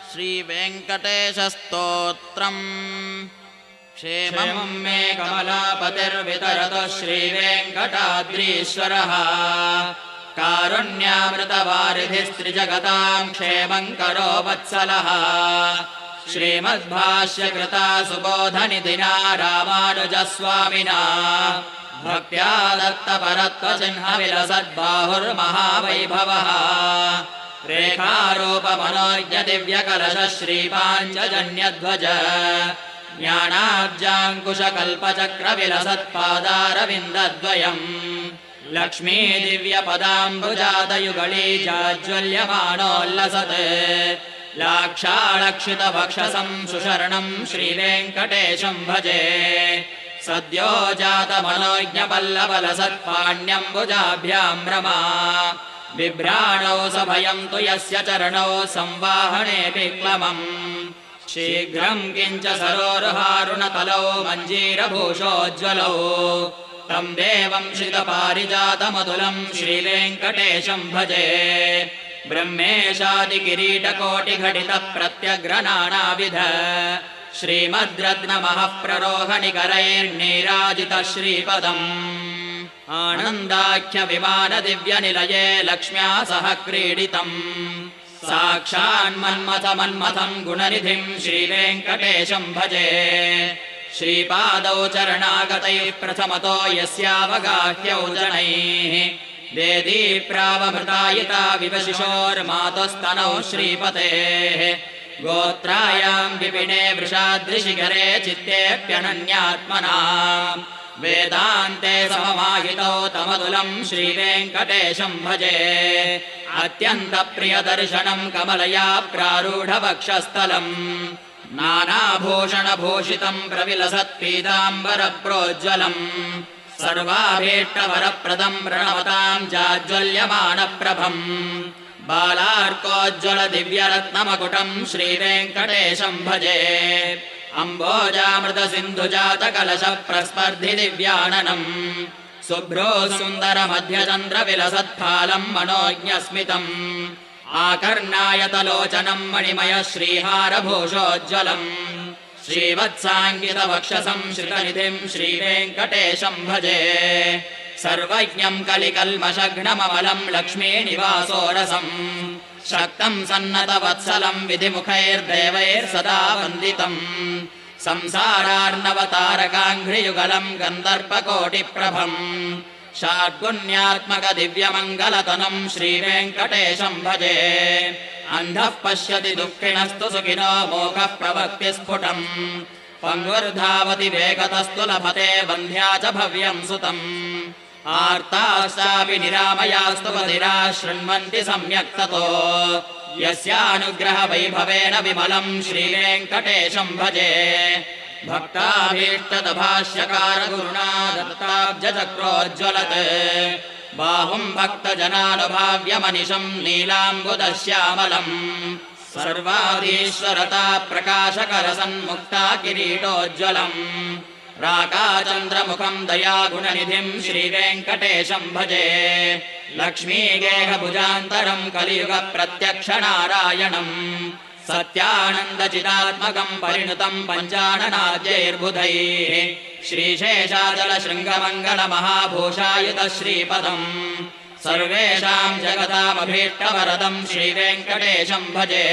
श्रीवेङ्कटेशस्तोत्रम् क्षेमं मे कमलापतिर्वितरतु श्रीवेङ्कटाद्रीश्वरः कारुण्यामृतवारिधिस्त्रिजगतां क्षेमं करो वत्सलः श्रीमद्भाष्यकृता सुबोधनिधिना रामानुजस्वामिना भक्त्या दत्तपरत्वचिह्नविलसद्बाहुर्महावैभवः रेखारूपमनोज्ञदिव्यकलश श्रीपाञ्चजन्यध्वज ज्ञानाब्जाङ्कुशकल्पचक्रविलसत्पादारविन्दद्वयम् लक्ष्मी दिव्यपदाम्बुजातयुगळी जाज्वल्यमानोल्लसत् लाक्षालक्षितवक्षसं सुशरणं श्रीवेङ्कटेशं भजे सद्यो जातमनोज्ञपल्लवलसत्पाण्यम्बुजाभ्यां रमा बिभ्राणौ सभयं तु यस्य चरणौ संवाहनेऽपि क्लमम् शीघ्रं किञ्च सरोरुहारुणतलौ मञ्जीरभूषोज्ज्वलौ तं देवं श्रितपारिजातमतुलं श्रीवेङ्कटेशं भजे ब्रह्मेशादिकिरीटकोटिघटितप्रत्यग्रनानाविध श्रीमद्रत्नमहप्ररोहणिकरैर्नीराजितश्रीपदम् आनन्दाख्यविमानदिव्यनिलये लक्ष्म्या सह क्रीडितम् साक्षान्मन्मथमन्मथं गुणनिधिं श्रीवेङ्कटेशं भजे श्रीपादौ चरणागतैः प्रथमतो यस्यावगाह्यौ जनैः देदीप्रावमृतायिता विवशिशोर्मातुस्तनौ श्रीपतेः गोत्रायां विपिने वृषाद्रिशिखरे चित्तेऽप्यनन्यात्मना वेदान्ते सममाहितौ तमतुलं श्रीवेङ्कटेशं भजे अत्यन्तप्रियदर्शनं कमलया प्रारूढवक्षस्थलम् नानाभूषणभूषितं प्रविलसत्पीताम्बरप्रोज्ज्वलम् सर्वाभीष्टवरप्रदं प्रणवतां जाज्वल्यमानप्रभम् बालार्कोज्ज्वलदिव्यरत्नमकुटं श्रीवेङ्कटेशं भजे अम्बोजामृतसिन्धुजातकलशप्रस्पर्धि दिव्याननम् शुभ्रो सुन्दरमध्यचन्द्रविलसत्फालं मनोज्ञस्मितम् आकर्णायतलोचनं मणिमय श्रीहारभूषोज्ज्वलम् श्रीवत्साङ्गितवक्षसं श्रितनिधिं श्रीवेङ्कटेशं भजे सर्वज्ञं कलिकल्मषघ्नममलं लक्ष्मीनिवासोरसम् शक्तं सन्नतवत्सलं विधिमुखैर्देवैर्सदा वन्दितम् संसारार्णवतारकाङ्घ्रियुगलं गन्धर्पकोटिप्रभम् षाड्गुण्यात्मकदिव्यमङ्गलतनं श्रीवेङ्कटेशं भजे अन्धः पश्यति दुःखिनस्तु सुखिनो मोघः प्रवक्तिस्फुटम् पङ्गुर्धावति वेगतस्तु लभते वन्ध्या च भव्यं सुतम् आर्ताश्चापि निरामयास्तु बधिरा शृण्वन्ति सम्यक् ततो यस्यानुग्रहवैभवेन विमलं श्रीवेङ्कटेशं भजे भक्ताभीष्टदभाष्यकारगुरुणा दत्ताब्जचक्रोज्ज्वलत् बाहुं भक्तजनानुभाव्यमनिशं नीलाम्बुदश्यामलम् सर्वाधीश्वरता प्रकाशकरसन्मुक्ता किरीटोज्ज्वलम् राकाचन्द्रमुखं दयागुणनिधिं श्रीवेङ्कटेशं भजे लक्ष्मीगेहभुजान्तरं कलियुगप्रत्यक्षनारायणम् सत्यानन्दचिदात्मकं परिणुतं पञ्चाननाद्यैर्बुधैः श्रीशेषाचलशृङ्गमङ्गलमहाभूषायुतश्रीपदम् सर्वेषां जगतामभीष्टवरदं श्रीवेङ्कटेशं भजे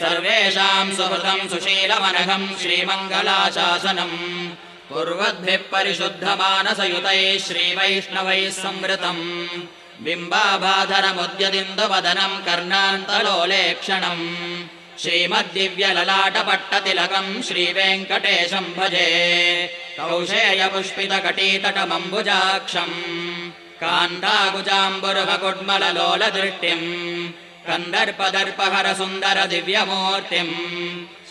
सर्वेषां सुहृदं सुशीलमनघं श्रीमङ्गलाशासनम् कुर्वद्भिः परिशुद्धमानसयुतैः श्रीवैष्णवैः संवृतम् बिम्बाभाधरमुद्यदिन्दुवदनं कर्णान्तलोलेक्षणम् श्रीमद्दिव्यललाटपट्टतिलकं श्रीवेङ्कटेशं भजे कौशेयपुष्पितकटीतटमम्बुजाक्षम् कान्ताकुजाम्बुरुहकुड्मललोलदृष्टिम् कन्दर्पदर्पहर सुन्दरदिव्यमूर्तिम्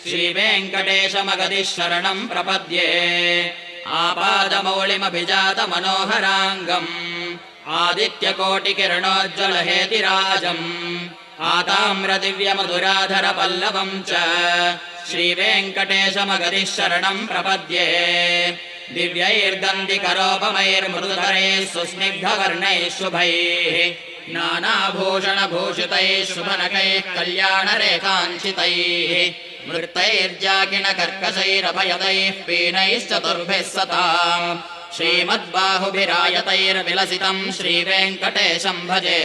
श्रीवेङ्कटेशमगदिः शरणं प्रपद्ये आपादमौलिमभिजातमनोहराङ्गम् आदित्यकोटिकिरणोज्ज्वलहेतिराजम् आताम्रदिव्यमधुराधरपल्लवम् च श्रीवेङ्कटेशमगदिः शरणं प्रपद्ये दिव्यैर्गन्धिकरोपमैर्मृदुधरैः सुस्निग्धवर्णैः शुभैः नानाभूषणभूषितैः शुभनकैः कल्याणरेखाञ्चितैः वृत्तैर्जाकिणकर्कशैरभयदैः पीनैश्चतुर्भिः सताम् श्रीमद्बाहुभिरायतैर्विलसितम् श्रीवेङ्कटेशम् भजे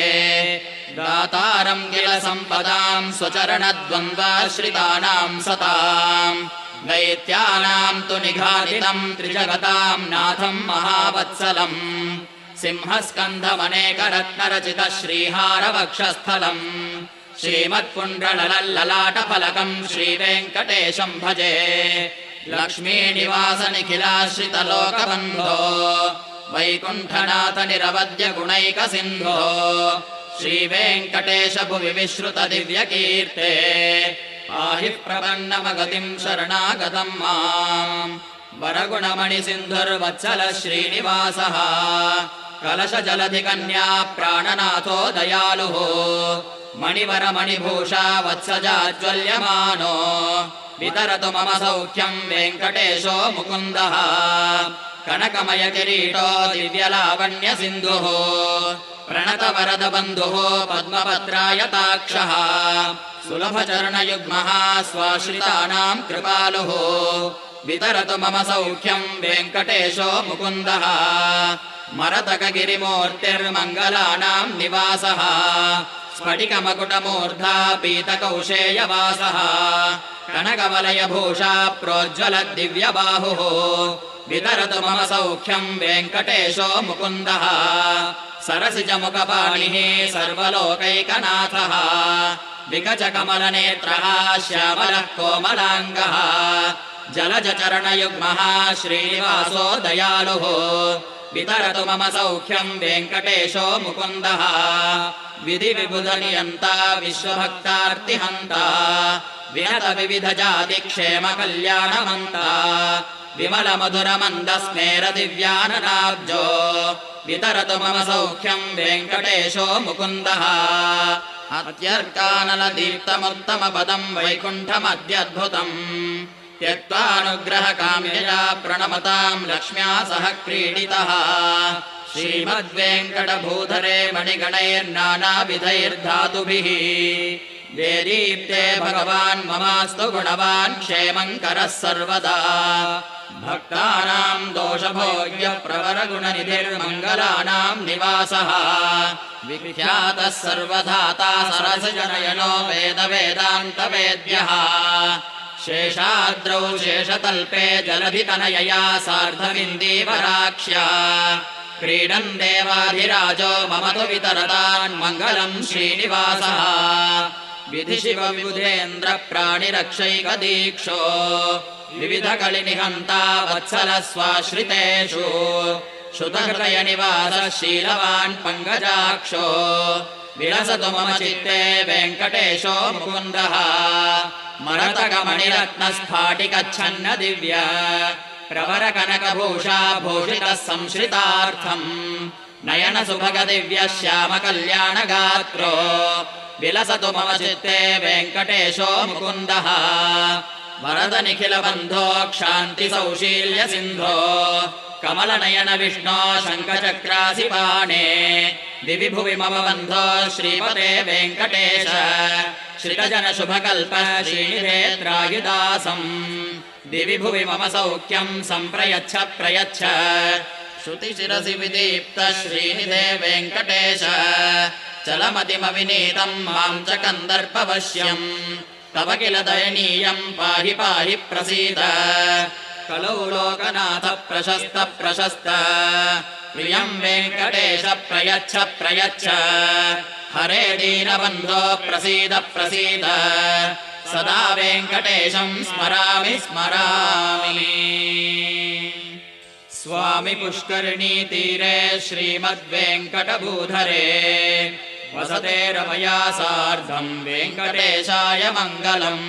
दातारम् किल सम्पदाम् स्वचरणद्वन्द्वाश्रितानाम् सताम् दैत्यानाम् तु निघातितम् त्रिजगताम् नाथम् महावत्सलम् सिंहस्कन्धमनेकरत्नरचितः श्रीहारवक्षस्थलम् श्रीमत्पुण्ड्रललल्ललाटफलकम् श्रीवेङ्कटेशम् भजे लक्ष्मीनिवासनिखिलाश्रितलोकबन्धो वैकुण्ठनाथनिरवद्यगुणैकसिन्धो श्रीवेङ्कटेश भुवि विश्रुतदिव्यकीर्ते पाहि प्रपन्नमगतिम् शरणागतम् माम् वरगुणमणिसिन्धुर्वत्सल श्रीनिवासः कलशजलधिकन्या प्राणनाथो दयालुः मणिवरमणिभूषा वत्सजाज्वल्यमानो वितरतु मम सौख्यम् वेङ्कटेशो मुकुन्दः कनकमयकिरीटो दिव्यलावण्यसिन्धुः प्रणतवरदबन्धुः पद्मपत्रायताक्षः सुलभचरणयुग्मः स्वाश्रितानाम् कृपालुः वितरतु मम सौख्यम् वेङ्कटेशो मुकुन्दः मरतकगिरिमूर्तिर्मङ्गलानाम् निवासः स्फटिकमकुटमूर्धा पीतकौशेयवासः कनकवलयभूषा प्रोज्ज्वलद्दिव्यबाहुः वितरतु मम सौख्यम् वेङ्कटेशो मुकुन्दः सरसिजमुखपाणिः सर्वलोकैकनाथः विकचकमलनेत्रः श्यामलः कोमलाङ्गः जलजचरणयुग्मः श्रीनिवासो दयालुः वितरतु मम सौख्यम् वेङ्कटेशो मुकुन्दः विधिविबुधनियन्ता विश्वभक्तार्तिहन्ता विहतविविधजातिक्षेमकल्याणमन्ता विमलमधुरमन्दस्मेरदिव्याननाब्जो वितरतु मम सौख्यम् वेङ्कटेशो मुकुन्दः अत्यर्कानलदीप्तमुत्तमपदम् वैकुण्ठमद्यद्भुतम् त्यक्त्वानुग्रहकाम्यया प्रणमताम् लक्ष्म्या सह क्रीडितः श्रीमद्वेङ्कटभूधरे मणिगणैर्नानाविधैर्धातुभिः देदीप्ते भगवान् ममास्तु गुणवान् क्षेमङ्करः सर्वदा भक्तानाम् दोषभोग्य प्रवरगुणनिधिर्मङ्गलानाम् निवासः विख्यातः सर्वधाता सरसजनयनो वेदवेदान्तवेद्यः शेषाद्रौ शेषतल्पे जलधितनयया सार्धविन्दीवराक्ष्या क्रीडन् देवाधिराजो मम तु वितरतान् मङ्गलम् श्रीनिवासः विधिशिवविबुधेन्द्र प्राणिरक्षैकदीक्षो विविधकलिनिहन्ता वत्सलः स्वाश्रितेषु श्रुतहृदयनिवासः शीलवान् पङ्कजाक्षो विलसतु मम चित्ते वेङ्कटेशो मुकुन्दः मरतकमणिरत्नस्फाटिकच्छन्न दिव्य प्रवरकनकभूषा भूषितः संश्रितार्थम् नयनसुभगदिव्यः श्यामकल्याणगात्रो विलसतु मम चित्ते वेङ्कटेशो मुकुन्दः वरदनिखिलबन्धो क्षान्तिसौशील्यसिन्धो कमलनयन विष्णो शङ्खचक्रासिपाणे दिवि भुवि मम बन्धो श्रीपते वेङ्कटेश श्रितजनशुभकल्प श्रीनिधेन्द्रायुदासम् दिवि भुवि मम सौख्यम् सम्प्रयच्छ प्रयच्छ श्रुतिशिरसि विदीप्त श्रीनिधे वेङ्कटेश चलमतिमविनीतम् माम् च कन्दर्पवश्यम् तव किल दयनीयम् पाहि पाहि प्रसीद कलौ लोकनाथ प्रशस्त प्रशस्त प्रियम् वेङ्कटेश प्रयच्छ प्रयच्छ हरे दीनबन्धो प्रसीद प्रसीद सदा वेङ्कटेशम् स्मरामि स्मरामि। स्वामि पुष्करिणीतीरे श्रीमद्वेङ्कटभूधरे वसते रमया सार्धम् वेङ्कटेशाय मङ्गलम्।